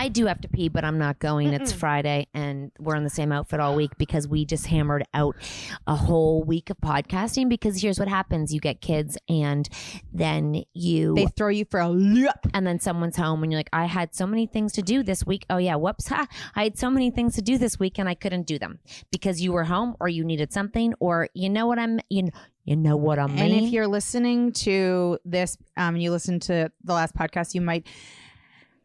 I do have to pee, but I'm not going. It's Friday and we're in the same outfit all week because we just hammered out a whole week of podcasting. Because here's what happens. You get kids and then they throw you for a loop. And then someone's home and you're like, I had so many things to do this week. Oh yeah, whoops. I had so many things to do this week and I couldn't do them because you were home or you needed something or you know what I'm you know what I mean? And if you're listening to this, you listen to the last podcast, you might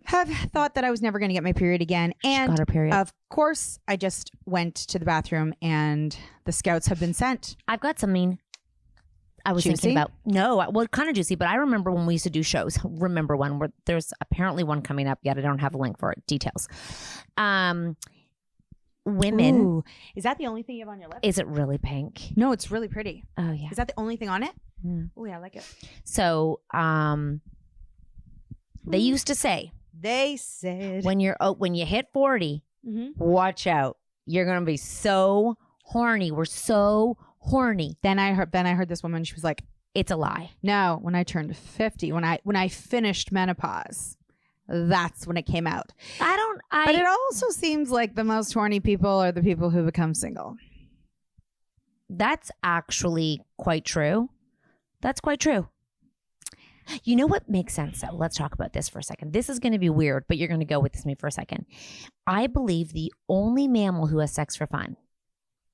have thought that I was never going to get my period again. And got her period. Of course, I just went to the bathroom and the scouts have been sent. I've got something I was Juicy? thinking about. No, well, kind of juicy, but I remember when we used to do shows. Remember one where there's apparently one coming up yet. I don't have a link for it. Details. Women. Ooh. Is that the only thing you have on your lips? Is it really pink? No, it's really pretty. Oh yeah. Is that the only thing on it? Mm. Oh yeah, I like it. So they used to say They said when you hit 40, watch out. You're gonna be so horny. We're so horny. Then I heard this woman. She was like, It's a lie. "No, when I turned 50, when I finished menopause, that's when it came out." But it also seems like the most horny people are the people who become single. That's actually quite true. That's quite true. You know what makes sense though? Let's talk about this for a second. This is going to be weird, but you're going to go with me for a second. I believe the only mammal who has sex for fun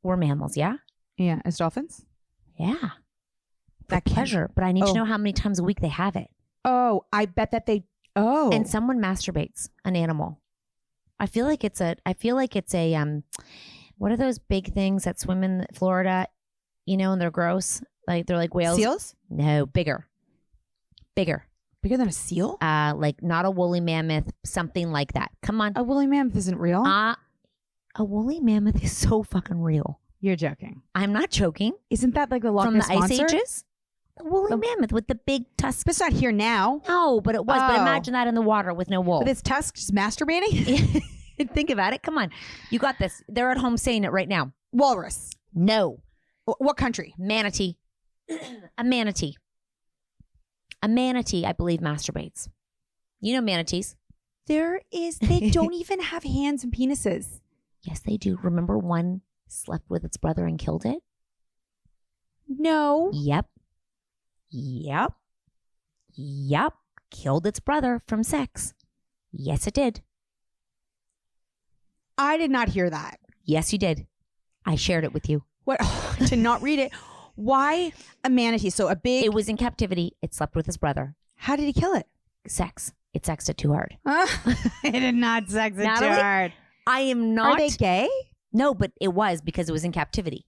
were mammals, yeah? Yeah, as dolphins? Yeah. That pleasure, but I need to know how many times a week they have it. Oh, I bet that they And someone masturbates an animal. I feel like it's a what are those big things that swim in Florida, and they're gross? Like they're like whales. Seals? No, bigger. Bigger than a seal? Like not a woolly mammoth, something like that. Come on. A woolly mammoth isn't real? A woolly mammoth is so fucking real. You're joking. I'm not joking. Isn't that like the Loch From Ness the Ice Monster? Ages? The woolly mammoth with the big tusks. But it's not here now. No, but it was. But imagine that in the water with no wool. With its tusks masturbating? Think about it. Come on. You got this. They're at home saying it right now. Walrus. No. What country? Manatee. A manatee. A manatee, I believe, masturbates. You know manatees. They don't even have hands and penises. Yes, they do. Remember one slept with its brother and killed it? No. Yep. Killed its brother from sex. Yes, it did. I did not hear that. Yes, you did. I shared it with you. What? I did not read it. Why a manatee? So a big... It was in captivity. It slept with his brother. How did he kill it? Sex. It sexed it too hard. It did not sex it too hard. I am not... Are they gay? No, but it was because it was in captivity.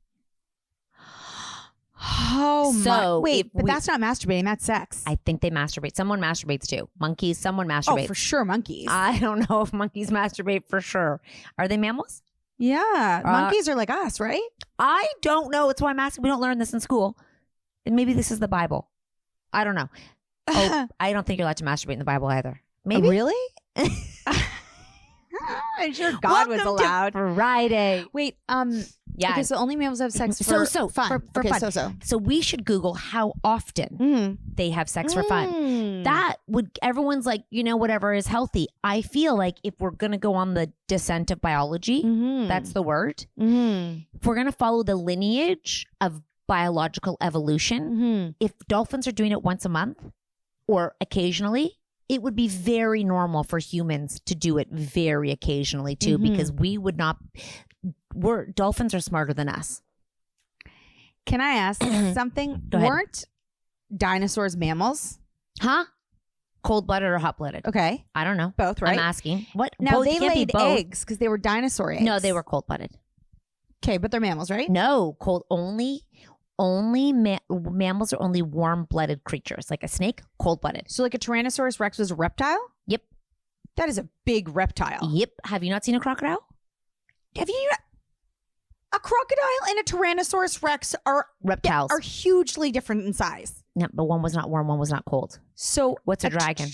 Oh, so wait, but that's not masturbating. That's sex. I think they masturbate. Someone masturbates too. Monkeys, someone masturbates. Oh, for sure, monkeys. I don't know if monkeys masturbate for sure. Are they mammals? Yeah, monkeys are like us, right? I don't know. It's why I'm asking. We don't learn this in school. And maybe this is the Bible. I don't know. Oh, I don't think you're allowed to masturbate in the Bible either. Maybe. Really? I'm sure God was allowed. Friday. Wait, yeah. Okay, so only mammals have sex for fun. For okay, fun. So we should Google how often they have sex for fun. That would, everyone's like, whatever is healthy. I feel like if we're going to go on the descent of biology, that's the word. If we're going to follow the lineage of biological evolution, if dolphins are doing it once a month or occasionally, it would be very normal for humans to do it very occasionally too, because we would not. Dolphins are smarter than us. Can I ask something? Go ahead. Weren't dinosaurs mammals? Huh? Cold-blooded or hot-blooded? Okay. I don't know. Both, right? I'm asking. What? Now, both, they can't be laid both. eggs because they were dinosaur eggs. No, they were cold-blooded. Okay, but they're mammals, right? No, mammals are only warm-blooded creatures. Like a snake, cold-blooded. So like a Tyrannosaurus Rex was a reptile? Yep. That is a big reptile. Yep. Have you not seen a crocodile? Have you? A crocodile and a Tyrannosaurus Rex are reptiles. Are hugely different in size. No, but one was not warm, one was not cold. So what's a dragon?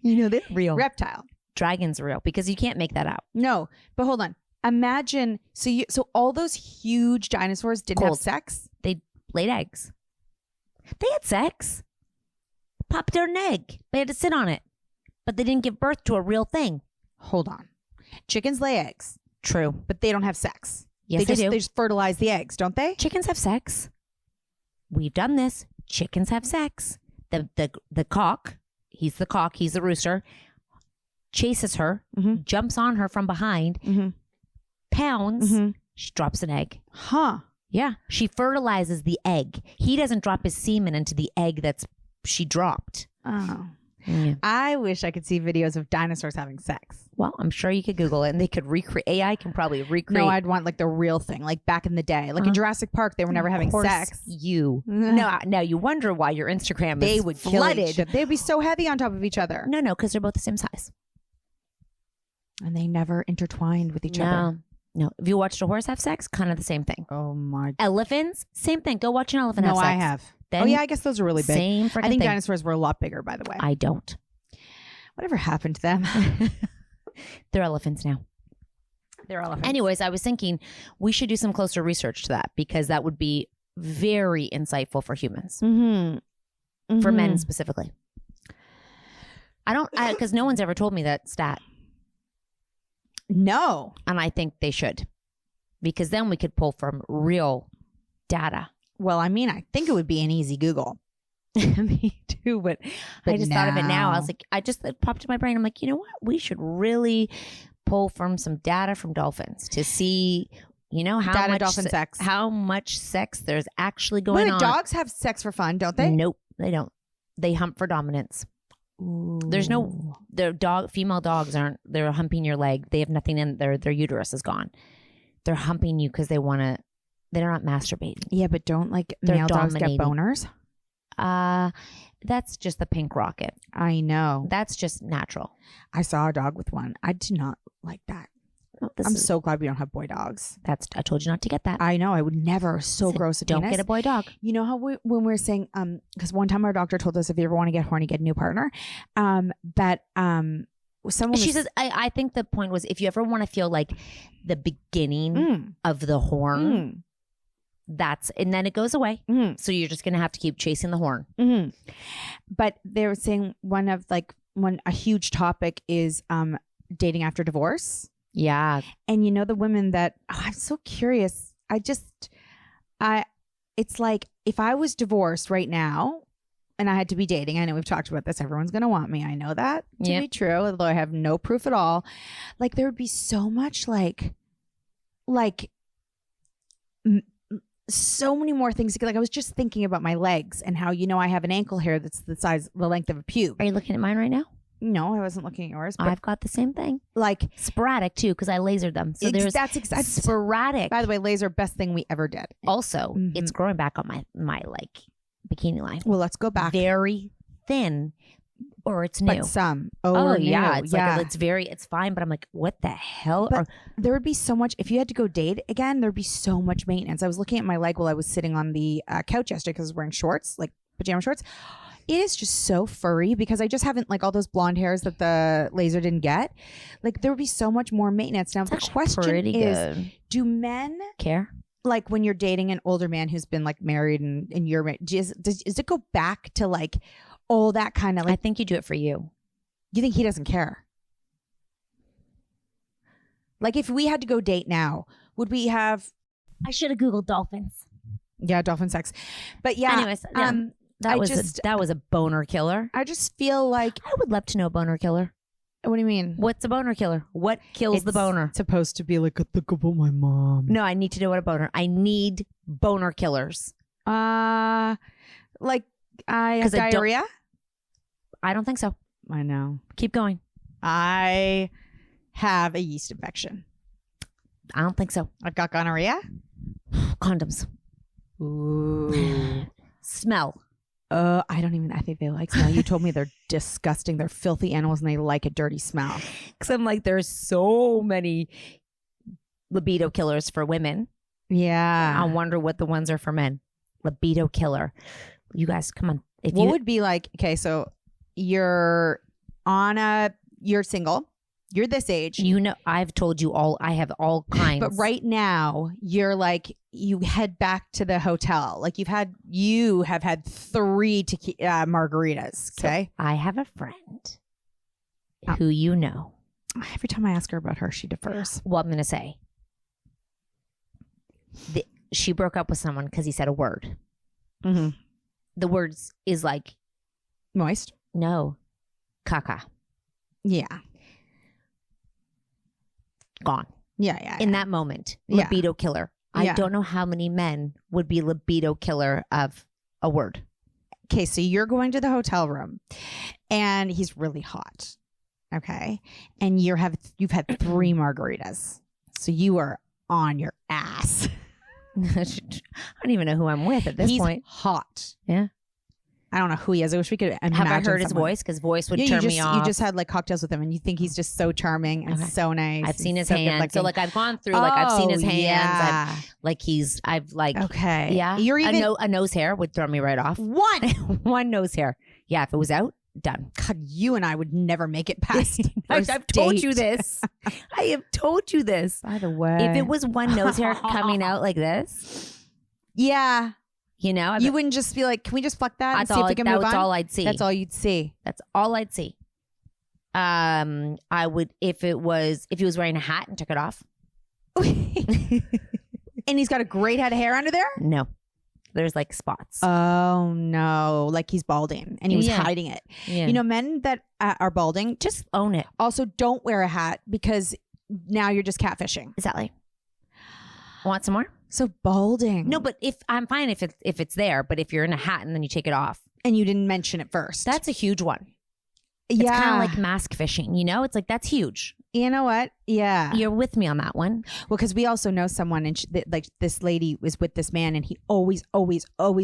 They're real. Reptile. Dragon's real because you can't make that out. No, but hold on. Imagine so all those huge dinosaurs didn't have sex. They laid eggs. They had sex. Popped out an egg. They had to sit on it. but they didn't give birth to a real thing. Hold on. Chickens lay eggs. True. But they don't have sex. Yes, they do. They just fertilize the eggs, don't they? Chickens have sex. We've done this. Chickens have sex. The cock, he's the rooster, chases her, jumps on her from behind, pounds, she drops an egg. Huh. Yeah. She fertilizes the egg. He doesn't drop his semen into the egg she dropped. Oh. Yeah. I wish I could see videos of dinosaurs having sex. Well, I'm sure you could Google it and they could recreate. AI can probably recreate. No, I'd want like the real thing, like back in the day. Like in Jurassic Park, they were never having sex. Now you wonder why your Instagram is flooded. They'd be so heavy on top of each other. No, because they're both the same size. And they never intertwined with each other. No. If you watched a horse have sex, kind of the same thing. Oh my. Elephants, same thing. Go watch an elephant have sex. No, I have. Then, I guess those are really big. Same freaking I think thing. dinosaurs were a lot bigger, by the way. I don't. Whatever happened to them? They're elephants now. They're elephants. Anyways, I was thinking we should do some closer research to that because that would be very insightful for humans. For men specifically. Because no one's ever told me that stat. No. And I think they should. Because then we could pull from real data. Well, I mean, I think it would be an easy Google. Me too, but I just thought of it now. I was like, it popped in my brain. I'm like, you know what? We should really pull from some data from dolphins to see, how much sex there's actually going on. Dogs have sex for fun, don't they? Nope, they don't. They hump for dominance. Ooh. There's no female dogs aren't. They're humping your leg. They have nothing in their uterus is gone. They're humping you because they want to. They're not masturbating. Yeah, but don't male dogs get boners? That's just the pink rocket. I know. That's just natural. I saw a dog with one. I did not like that. I'm so glad we don't have boy dogs. I told you not to get that. I know. I would never. So gross. Don't get a boy dog. You know how when we were saying, because one time our doctor told us if you ever want to get horny, get a new partner. She says, I think the point was if you ever want to feel like the beginning of the horn, and then it goes away. So you're just going to have to keep chasing the horn. But they were saying a huge topic is dating after divorce. Yeah. And the women that, I'm so curious. It's like if I was divorced right now and I had to be dating, I know we've talked about this. Everyone's going to want me. I know that to be true, although I have no proof at all. Like there would be so much so many more things. Like I was just thinking about my legs and how, I have an ankle hair that's the length of a pube. Are you looking at mine right now? No, I wasn't looking at yours. But I've got the same thing. Like sporadic too, because I lasered them. So that's exactly sporadic. By the way, laser best thing we ever did. Also, it's growing back on my bikini line. Well, let's go back. Very thin, or it's new. But some. Yeah, it's fine. But I'm like, what the hell? But there would be so much if you had to go date again. There'd be so much maintenance. I was looking at my leg while I was sitting on the couch yesterday because I was wearing shorts, like pajama shorts. It is just so furry because I just haven't all those blonde hairs that the laser didn't get. Like there would be so much more maintenance. Now the question is, do men care? Like when you're dating an older man who's been married and you're does it go back to all that kind of I think you do it for you. You think he doesn't care? Like if we had to go date now, would we have? I should have Googled dolphins. Yeah, dolphin sex. But yeah. Anyways, that was a boner killer. I just feel like I would love to know a boner killer. What do you mean? What's a boner killer? What kills the boner? It's supposed to be I think about my mom. No, I need to know what a boner. I need boner killers. I have diarrhea? I don't think so. I know. Keep going. I have a yeast infection. I don't think so. I've got gonorrhea? Condoms. Ooh. Smell. I think they like smell. You told me they're disgusting. They're filthy animals and they like a dirty smell. Because I'm like, there's so many libido killers for women. Yeah. I wonder what the ones are for men. Libido killer. You guys, come on. What would be okay, so you're single. You're this age. I've told you all. I have all kinds. But right now, you're you head back to the hotel. You have had 3 margaritas. Okay. So I have a friend who you know. Every time I ask her about her, she defers. Well, I'm going to say she broke up with someone because he said a word. Mm-hmm. The words is like moist. No, caca. Yeah. Gone. Yeah. In that moment, libido killer. I don't know how many men would be libido killer of a word. Okay, so you're going to the hotel room, and he's really hot. Okay, and you've had 3 margaritas, so you are on your ass. I don't even know who I'm with at this point. Hot. Yeah. I don't know who he is. I wish we could imagine. Have I heard his voice? Because voice would turn me off. You just had like cocktails with him, and you think he's just so charming and so nice. I've seen his hands. So like I've gone through. Like I've seen his hands. Yeah. I've okay. Yeah. You're even a nose hair would throw me right off. One nose hair. Yeah. If it was out, done. God, you and I would never make it past. I've told you this. I have told you this. By the way, if it was one nose hair coming out like this, yeah. You know, you wouldn't just be like, "Can we just pluck that and see if we can move on?" That's all I'd see. That's all you'd see. That's all I'd see. I would if he was wearing a hat and took it off. And he's got a great head of hair under there? No. There's like spots. Oh no, like he's balding and he was hiding it. Yeah. You know, men that are balding, just own it. Also, don't wear a hat because now you're just catfishing. Exactly. Want some more? So balding. No, but if I'm fine if it's there, but if you're in a hat and then you take it off and you didn't mention it first, that's a huge one. It's kind of like mask fishing, you know? It's like that's huge. You know what? Yeah, you're with me on that one. Well, because we also know someone, and like this lady was with this man, and he always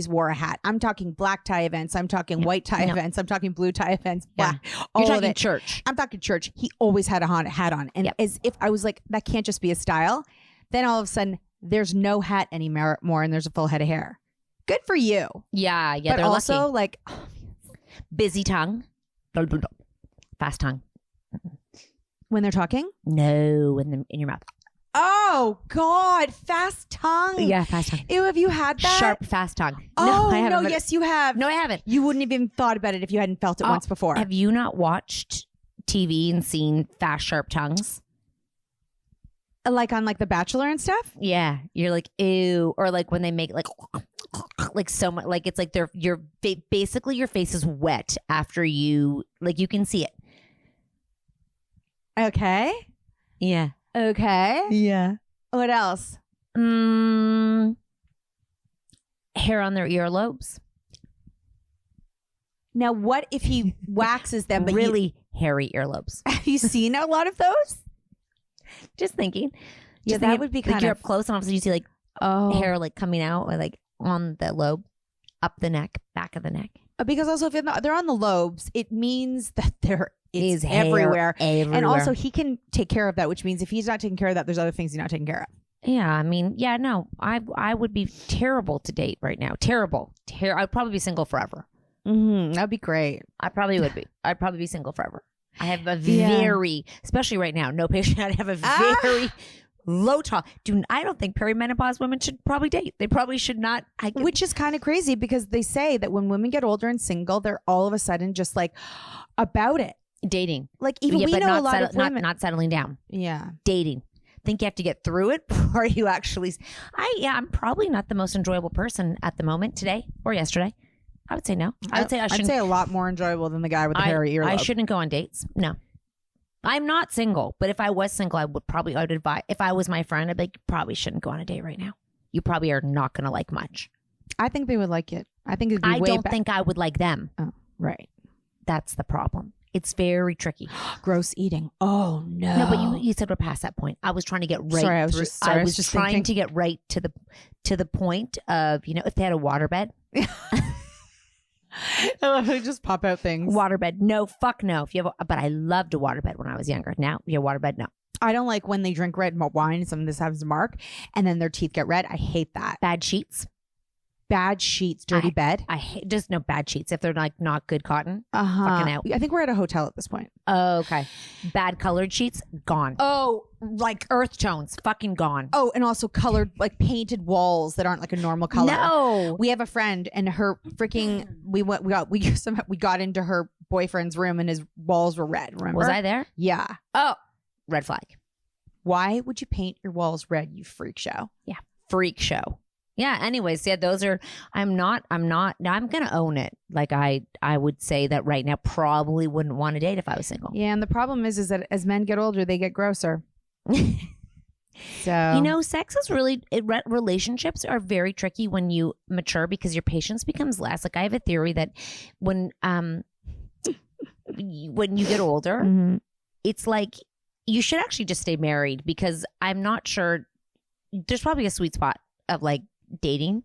wore a hat. I'm talking black tie events. I'm talking white tie events. I'm talking blue tie events. Black. You're talking church. I'm talking church. He always had a hat on, and as if I was like, that can't just be a style. Then all of a sudden, there's no hat anymore, and there's a full head of hair. Good for you. Yeah. But they're also lucky. like busy tongue, fast tongue. When they're talking? No, in your mouth. Oh God, fast tongue. Yeah, fast tongue. Ew, have you had that? Sharp, fast tongue. Oh, no, I haven't. No, yes, you have. No, I haven't. You wouldn't have even thought about it if you hadn't felt it once before. Have you not watched TV and seen fast, sharp tongues? Like on like The Bachelor and stuff? Yeah. You're like, ew. Or like when they make like so much, like it's like basically your face is wet after you can see it. Okay. Yeah. Okay. Yeah. What else? Hair on their earlobes. Now, what if he waxes them? But really hairy earlobes. Have you seen a lot of those? Just thinking. Yeah, that would be kind of. You're up close and all of a sudden you see like hair like coming out or like on the lobe, up the neck, back of the neck. Because also if they're on the lobes, it means that there is everywhere. And also he can take care of that, which means if he's not taking care of that, there's other things he's not taking care of. Yeah, I mean, yeah, no, I would be terrible to date right now. Terrible. I'd probably be single forever. Mm-hmm. That'd be great. I probably would be. I'd probably be single forever. I have a very, especially right now, no patient. I have a very low I don't think perimenopause women should probably date. They probably should not. Which is kind of crazy because they say that when women get older and single, they're all of a sudden just like about it. Dating. Like even we know a lot of women. Not settling down. Yeah. Dating. Think you have to get through it before you actually. I'm probably not the most enjoyable person at the moment today or yesterday. I would say no. I'd say a lot more enjoyable than the guy with the hairy earlobe. I shouldn't go on dates. No. I'm not single, but if I was single, I would advise. If I was my friend, I'd be like, you probably shouldn't go on a date right now. You probably are not going to like much. I think they would like it. I think it'd be I don't think I would like them. Oh, right. That's the problem. It's very tricky. Gross eating. Oh no. No, but you said we're past that point. I was trying to get right. Sorry, I was just trying to get right to the point of, if they had a waterbed. I love how you just pop out things. Waterbed. No, fuck no. But I loved a waterbed when I was younger. Now, waterbed, no. I don't like when they drink red wine. Some of this happens to Mark, and then their teeth get red. I hate that. Bad sheets. Bad sheets, dirty bed. I hate just no bad sheets if they're like not good cotton. Fucking out. I think we're at a hotel at this point. Oh, okay. Bad colored sheets, gone. Oh, like earth tones, fucking gone. Oh, and also colored like painted walls that aren't like a normal color. No, we have a friend and her freaking. We got into her boyfriend's room and his walls were red. Remember? Was I there? Yeah. Oh, red flag. Why would you paint your walls red, you freak show? Yeah. Freak show. Yeah. Anyways, yeah, those are, I'm going to own it. Like I would say that right now probably wouldn't want to date if I was single. Yeah. And the problem is that as men get older, they get grosser. So, you know, sex is really, relationships are very tricky when you mature because your patience becomes less. Like I have a theory that when you get older, it's like you should actually just stay married because I'm not sure, there's probably a sweet spot of like dating.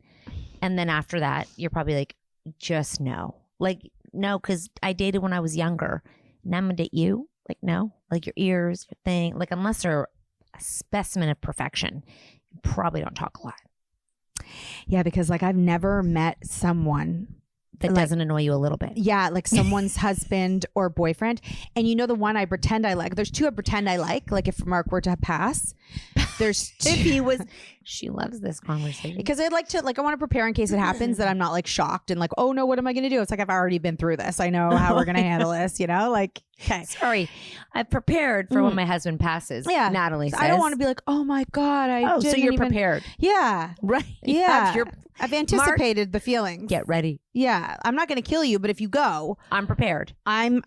And then after that, you're probably like, just no. Like, no, because I dated when I was younger. Now I'm going to date you. Like, no. Like your ears, your thing. Like unless they're a specimen of perfection, you probably don't talk a lot. Yeah, because like I've never met someone that doesn't annoy you a little bit. Yeah, like someone's husband or boyfriend. And you know the one I pretend I like? There's two I pretend I like if Mark were to pass. There's two. If he was, she loves this conversation. Because I'd like to, like I want to prepare in case it happens that I'm not like shocked and like, oh no, what am I going to do? It's like I've already been through this. I know how we're going to handle this, you know? Like, okay. Sorry, I've prepared for when my husband passes. Yeah. Natalie says. I don't want to be like, oh my God. So you're prepared. Yeah. Right. Yeah. I've anticipated the feelings. Get ready. Yeah. I'm not going to kill you, but if you go. I'm prepared. I've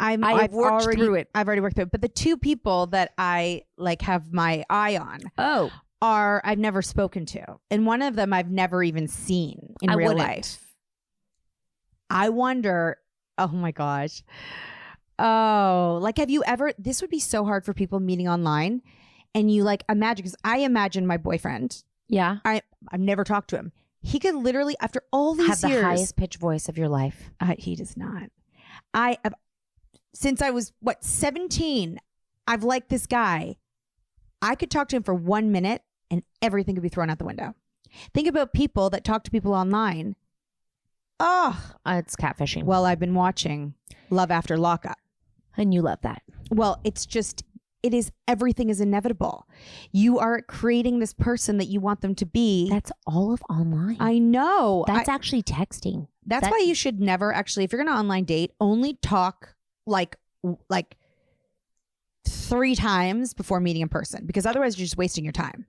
worked through it. I've already worked through it. But the two people that I like have my eye on. Oh. Are I've never spoken to. And one of them I've never even seen in real life. I wonder, oh my gosh. Oh, like have you ever, this would be so hard for people meeting online and you like imagine, because I imagine my boyfriend. Yeah. I've never talked to him. He could literally, after all these years. Have the highest pitch voice of your life. He does not. Since I was, 17, I've liked this guy. I could talk to him for 1 minute and everything could be thrown out the window. Think about people that talk to people online. Oh, it's catfishing. Well, I've been watching Love After Lockup. And you love that. Well, everything is inevitable. You are creating this person that you want them to be. That's all of online. I know. That's actually texting. That's why you should never actually, if you're going to online date, only talk like 3 times before meeting in person, because otherwise you're just wasting your time.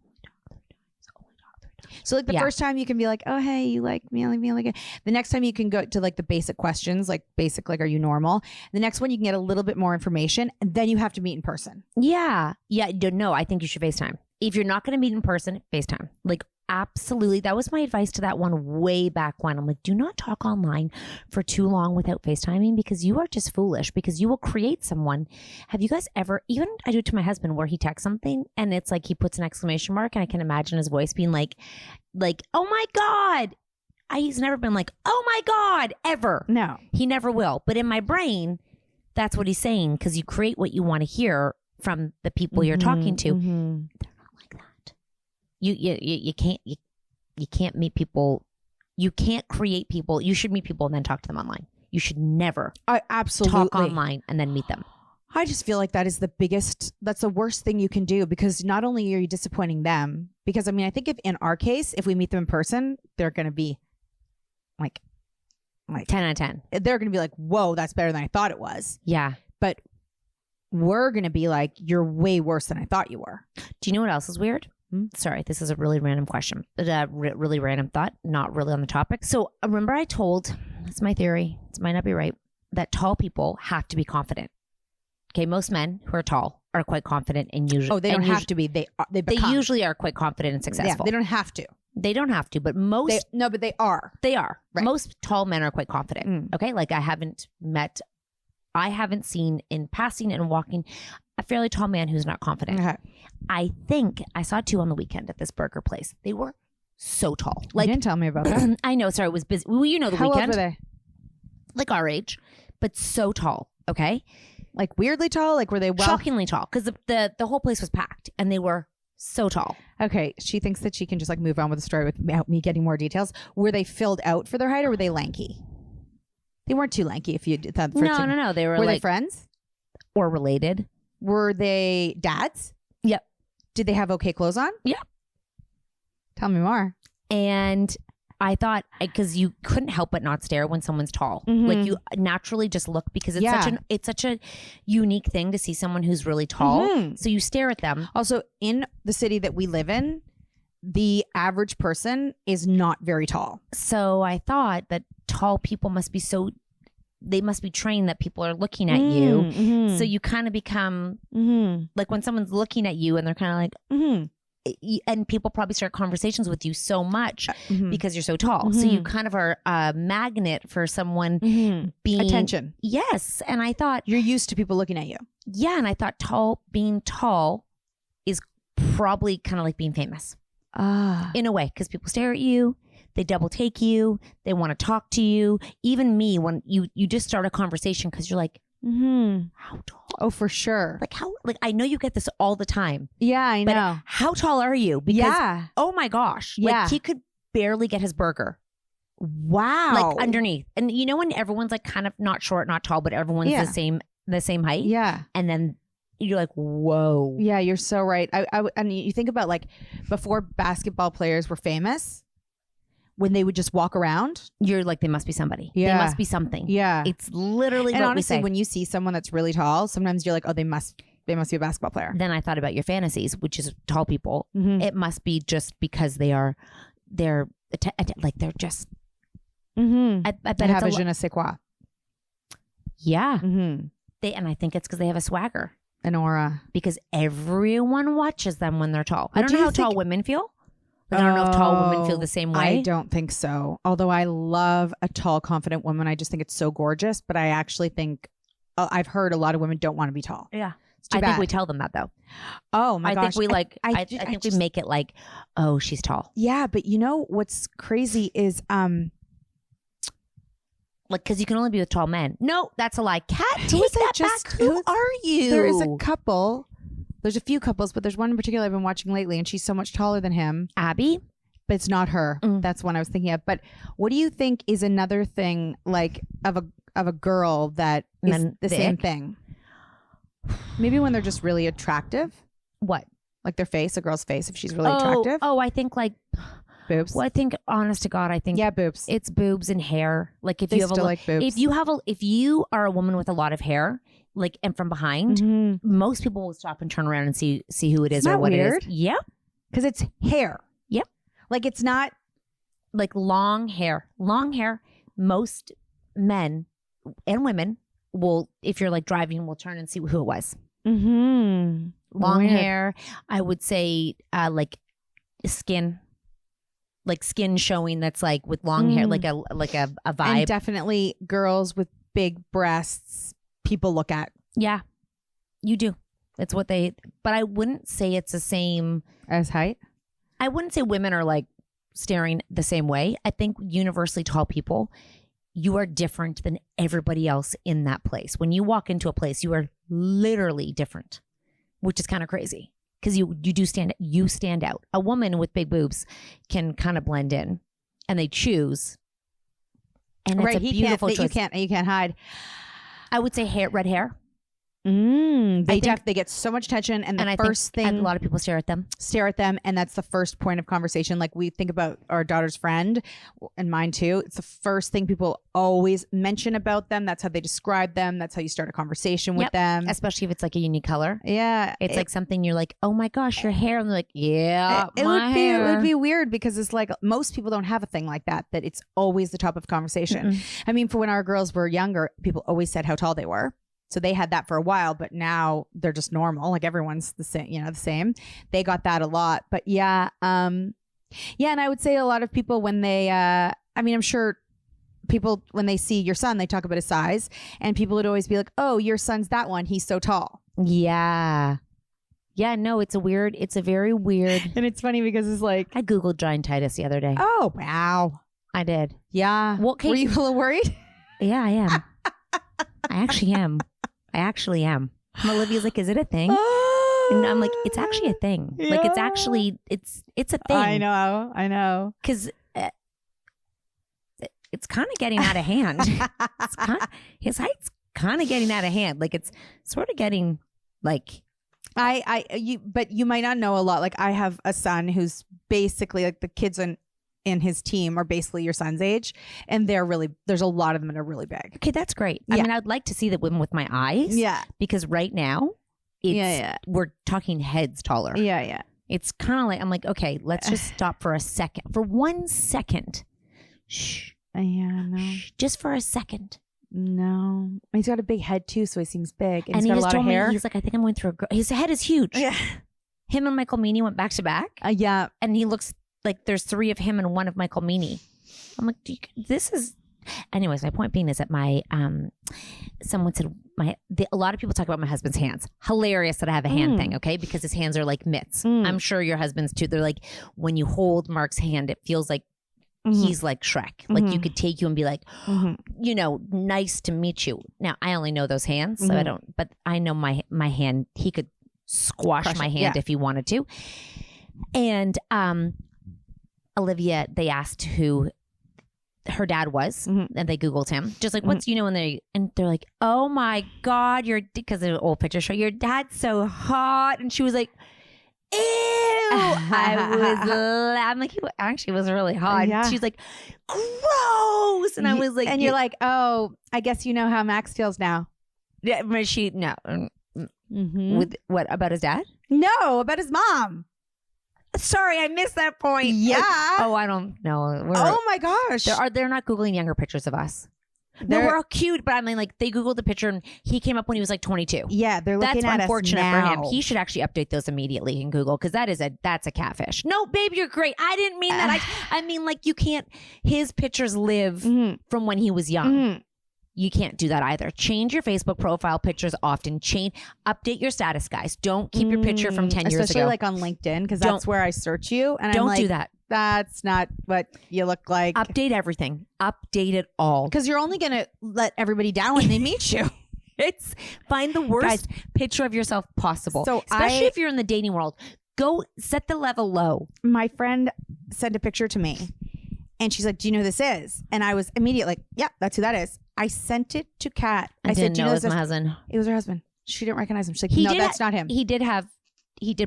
So like the first time you can be like, oh, hey, you like me, I like me, I like it. The next time you can go to like the basic questions, like basic, like, are you normal? The next one you can get a little bit more information and then you have to meet in person. Yeah. Yeah. No, I think you should FaceTime. If you're not going to meet in person, FaceTime. Like absolutely. That was my advice to that one way back when. I'm like, do not talk online for too long without FaceTiming because you are just foolish because you will create someone. Have you guys ever, even I do it to my husband where he texts something and it's like he puts an exclamation mark and I can imagine his voice being like, oh my God. He's never been like, oh my God, ever. No. He never will. But in my brain, that's what he's saying because you create what you want to hear from the people you're talking to. Mm-hmm. You can't meet people. You can't create people. You should meet people and then talk to them online. You should never absolutely talk online and then meet them. I just feel like that's the worst thing you can do because not only are you disappointing them, because I mean, I think if in our case, if we meet them in person, they're going to be like 10 out of 10. They're going to be like, whoa, that's better than I thought it was. Yeah. But we're going to be like, you're way worse than I thought you were. Do you know what else is weird? Sorry, this is a really random question, really random thought, not really on the topic. So remember I told, that's my theory, it might not be right, that tall people have to be confident. Okay, most men who are tall are quite confident and usually... Oh, they don't have to be. They usually are quite confident and successful. Yeah, they don't have to. They don't have to, but most... but they are. They are. Right. Most tall men are quite confident. Okay, like I haven't seen in passing and walking a fairly tall man who's not confident. Okay. I think I saw 2 on the weekend at this burger place. They were so tall. Like, you didn't tell me about that. I know. Sorry, it was busy. Well, you know the How weekend. How old were they? Like our age, but so tall. Okay. Like weirdly tall? Like were they shockingly tall? Because the whole place was packed and they were so tall. Okay. She thinks that she can just like move on with the story without me getting more details. Were they filled out for their height or were they lanky? They weren't too lanky if you thought. No. They were they friends? Or related. Were they dads? Yep. Did they have okay clothes on? Yep. Tell me more. And I thought, because you couldn't help but not stare when someone's tall. Like you naturally just look, because it's such a unique thing to see someone who's really tall. So you stare at them. Also, in the city that we live in, the average person is not very tall. So I thought that tall people they must be trained that people are looking at you. So you kind of become like, when someone's looking at you and they're kind of like, and people probably start conversations with you so much because you're so tall. So you kind of are a magnet for someone being attention. Yes. And I thought, you're used to people looking at you. Yeah. And I thought being tall is probably kind of like being famous in a way, because people stare at you. They double take you. They want to talk to you. Even me, when you just start a conversation because you're like, how tall? Oh, for sure. Like I know you get this all the time. Yeah, I know. But how tall are you? Because, oh my gosh. Like he could barely get his burger. Wow. Like underneath. And you know when everyone's like kind of not short, not tall, but everyone's the same height? Yeah. And then you're like, whoa. Yeah, you're so right. And you think about, like, before basketball players were famous, when they would just walk around, you're like, they must be somebody. Yeah. They must be something. Yeah. It's literally and what honestly, we say. when you see someone that's really tall, sometimes you're like, oh, they must be a basketball player. Then I thought about your fantasies, which is tall people. It must be just because they're just. I bet they have a je ne sais quoi. Yeah. And I think it's because they have a swagger. An aura. Because everyone watches them when they're tall. I don't know how tall women feel. Like, I don't know if tall women feel the same way. I don't think so. Although I love a tall, confident woman. I just think it's so gorgeous. But I actually think, I've heard a lot of women don't want to be tall. Yeah. I think we tell them that, though. Oh my gosh. I think we make it like, oh, she's tall. Yeah. But you know what's crazy is, like, because you can only be with tall men. No, that's a lie. Cat, take that back. Who are you? There is a couple. There's a few couples, but there's one in particular I've been watching lately, and she's so much taller than him. Abby? But it's not her. That's one I was thinking of. But what do you think is another thing, like, of a girl that is the same thing? Maybe when they're just really attractive. What? Like their face, a girl's face, if she's really attractive. Oh, I think like boobs. Well, I think, honest to God, I think boobs. It's boobs and hair. Like if they you have still like boobs. if you are a woman with a lot of hair, like, and from behind, most people will stop and turn around and see who it is or what weird? it is. Yep. Because it's hair. Yep. Like it's not like long hair. Long hair. Most men and women will, if you're like driving, will turn and see who it was. Long hair. I would say like skin. Like skin showing that's like with long hair, like a vibe. And definitely girls with big breasts people look at. Yeah, you do. It's what they, but I wouldn't say it's the same as height. I wouldn't say women are like staring the same way. I think universally tall people, you are different than everybody else in that place. When you walk into a place, you are literally different, which is kind of crazy. Because you stand out. A woman with big boobs can kind of blend in, and they choose, and it's a beautiful choice. You can't hide. I would say red hair. They get so much attention, and first thing, a lot of people stare at them, and that's the first point of conversation. Like we think about our daughter's friend, and mine too. It's the first thing people always mention about them. That's how they describe them. That's how you start a conversation with them, especially if it's like a unique color. Yeah, it's like something you're like, oh my gosh, your hair, and they're like, yeah, it would be weird because it's like most people don't have a thing like that. That it's always the top of conversation. I mean, for when our girls were younger, people always said how tall they were. So they had that for a while, but now they're just normal. Like everyone's the same, the same. They got that a lot, but and I would say a lot of people when they, I'm sure people when they see your son, they talk about his size, and people would always be like, "Oh, your son's that one. He's so tall." Yeah. Yeah, no, it's a very weird. And it's funny because it's like I googled giantitis the other day. Oh wow, I did. Yeah. Well, were you a little worried? Yeah, I am. I actually am. And Olivia's like, is it a thing? And I'm like, it's actually a thing. Yeah. Like, it's actually, it's a thing. I know. Because it's kind of getting out of hand. His height's kind of getting out of hand. Like, it's sort of getting like. But you might not know a lot. Like, I have a son who's basically like the kids in his team are basically your son's age, and there's a lot of them that are really big. Okay, that's great. I mean, I'd like to see that with my eyes. Yeah. Because right now, we're talking heads taller. Yeah. It's kind of like, I'm like, okay, let's just stop for a second. For 1 second. Shh. Yeah, no. Shh, just for a second. No. He's got a big head too, so he seems big. And he's he got a just lot told of hair. me, he's like, I think I'm going through his head is huge. Yeah. Him and Michael Meany went back to back. Yeah. And he looks like there's 3 of him and 1 of Michael Meany. I'm like, this is... Anyways, my point being is that my someone said a lot of people talk about my husband's hands. Hilarious that I have a hand thing, okay? Because his hands are like mitts. I'm sure your husband's too. They're like, when you hold Mark's hand, it feels like he's like Shrek. Like you could take you and be like, you know, nice to meet you. Now I only know those hands, so I don't. But I know my hand. He could squash my hand if he wanted to. And Olivia, they asked who her dad was, and they Googled him, just like, what's, you know, and they're like, oh my God, because the old picture show, your dad's so hot. And she was like, ew. I'm like, he actually was really hot. Yeah. She's like, gross. And I was like, and you're like, oh, I guess you know how Max feels now. Yeah, with what, about his dad? No, about his mom. Sorry, I missed that point. Yeah. Oh, I don't know. Oh my gosh. They're not Googling younger pictures of us. No, we're all cute, but I mean, like, they Googled the picture and he came up when he was like 22. Yeah, they're looking at us now. That's unfortunate for him. He should actually update those immediately in Google, because that's a catfish. No, babe, you're great. I didn't mean that. I mean, like, you can't. His pictures live from when he was young. You can't do that either. Change your Facebook profile pictures often. Update your status, guys. Don't keep your picture from 10 years ago. Especially like on LinkedIn, because that's where I search you. And don't I'm like, do that. That's not what you look like. Update everything. Update it all. Because you're only going to let everybody down when they meet you. Find the worst picture of yourself possible. So especially if you're in the dating world. Go set the level low. My friend sent a picture to me. And she's like, do you know who this is? And I was immediately like, yeah, that's who that is. I sent it to Kat. I said, do you know it was my husband? It was her husband. She didn't recognize him. She's like, no, that's not him. He did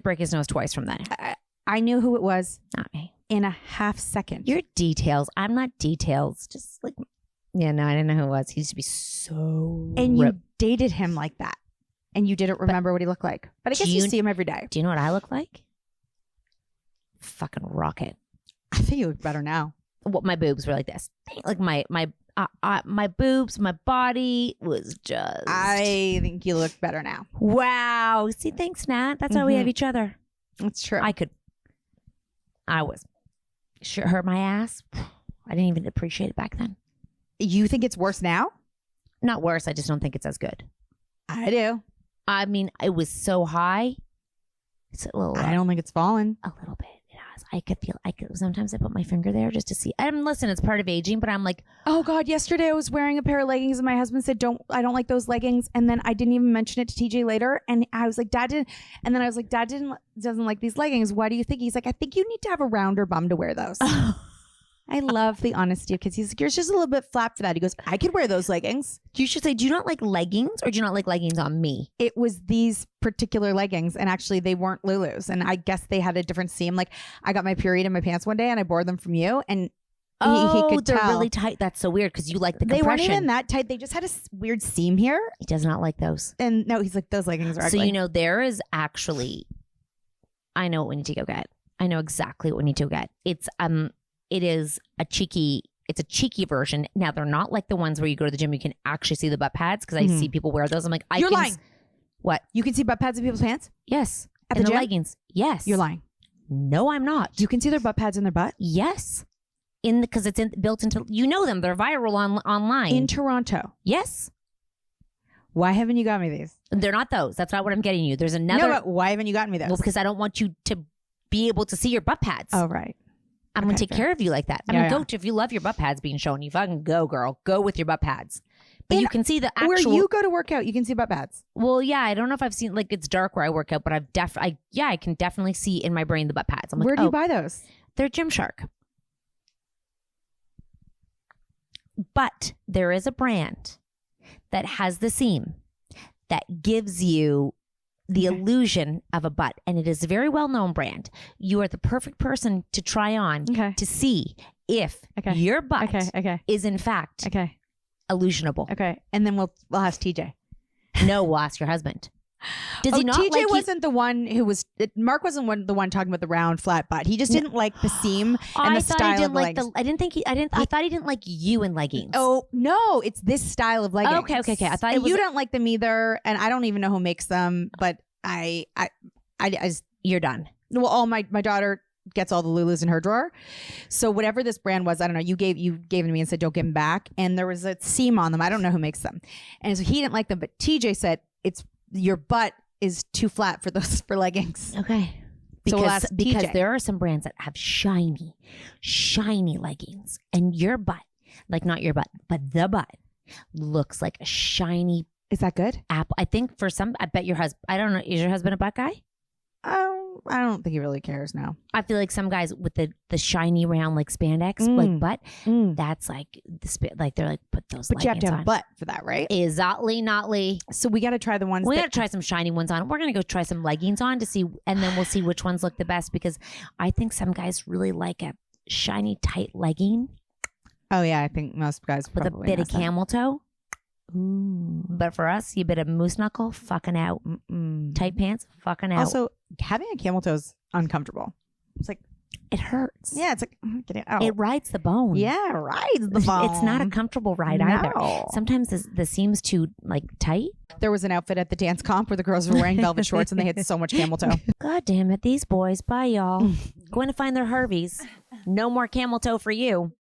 break his nose twice from that. I knew who it was. Not me. In a half second. Your details. I'm not details. Just like, yeah, no, I didn't know who it was. He used to be so And you dated him like that. And you didn't remember what he looked like. But I guess you see him every day. Do you know what I look like? Fucking rocket. I think you look better now. What, my boobs were like this. Like my boobs, my body was just. I think you look better now. Wow. See, thanks, Nat. That's why we have each other. That's true. I was sure hurt my ass. I didn't even appreciate it back then. You think it's worse now? Not worse. I just don't think it's as good. I do. I mean, it was so high. It's a little. I don't think it's fallen. A little bit. I could feel. Sometimes I put my finger there just to see. Listen, it's part of aging, but I'm like, oh God! Yesterday I was wearing a pair of leggings, and my husband said, I don't like those leggings." And then I didn't even mention it to TJ later, and I was like, "Dad didn't." And then I was like, "Dad doesn't like these leggings. Why do you think?" He's like, "I think you need to have a rounder bum to wear those." I love the honesty of kids. He's like, "Yours just a little bit flat for that." He goes, "I could wear those leggings." You should say, "Do you not like leggings, or do you not like leggings on me?" It was these particular leggings, and actually they weren't Lulu's, and I guess they had a different seam. Like, I got my period in my pants one day, and I borrowed them from you, and he could they're tell. Really tight. That's so weird, because you like the compression. They weren't even that tight. They just had a weird seam here. He does not like those. And no, he's like, those leggings are ugly. So, you know, there is actually, I know what we need to go get. I know exactly what we need to go get. It is a cheeky version. Now, they're not like the ones where you go to the gym, you can actually see the butt pads, because I see people wear those. I'm like, You're lying. What? You can see butt pads in people's pants? Yes. At in the gym? leggings. Yes. You're lying. No, I'm not. You can see their butt pads in their butt? Yes. Because it's built into, you know them. They're viral online. In Toronto? Yes. Why haven't you got me these? They're not those. That's not what I'm getting you. There's another. No, but why haven't you gotten me those? Well, because I don't want you to be able to see your butt pads. Oh, right. I'm going to take care of you like that. Go if you love your butt pads being shown, you fucking go, girl. Go with your butt pads. But you can see the actual. Where you go to work out, you can see butt pads. Well, yeah, I don't know if I've seen, like, it's dark where I work out, but I can definitely see in my brain the butt pads. I'm like, where do you buy those? They're Gymshark. But there is a brand that has the seam that gives you the illusion of a butt, and it is a very well-known brand. You are the perfect person to try on to see if your butt is in fact illusionable. Okay, and then we'll ask TJ. No, we'll ask your husband. Does he not TJ like wasn't the one who was. Mark wasn't the one talking about the round flat butt. He just didn't like the seam and the style of the legs. I thought he didn't like you in leggings. Oh no, it's this style of leggings. Okay. I thought you don't like them either, and I don't even know who makes them. But I you're done. Well, all my daughter gets all the Lulus in her drawer. So whatever this brand was, I don't know. You gave them to me and said don't give them back, and there was a seam on them. I don't know who makes them, and so he didn't like them. But TJ said it's. Your butt is too flat for leggings. Okay. Because there are some brands that have shiny leggings, and your butt, like not your butt, but the butt looks like a shiny. Is that good? Apple. I think for some, I bet your husband, I don't know. Is your husband a butt guy? I don't think he really cares now. I feel like some guys with the shiny round like spandex like butt, that's like they're like put those. But you have to have on. butt for that, right? Exactly, notly. So we got to try the ones. We got to try some shiny ones on. We're gonna go try some leggings on to see, and then we'll see which ones look the best because I think some guys really like a shiny tight legging. Oh yeah, I think most guys with a bit of camel toe. Ooh. But for us, you bit of moose knuckle, fucking out. Tight pants, fucking out. Also, having a camel toe is uncomfortable. It's like it hurts. Yeah, it's like get it out. It rides the bone. Yeah, it rides the bone. It's not a comfortable ride either. Sometimes the seam's too like tight. There was an outfit at the dance comp where the girls were wearing velvet shorts and they had so much camel toe. God damn it, these boys! Bye, y'all. Going to find their Harveys. No more camel toe for you.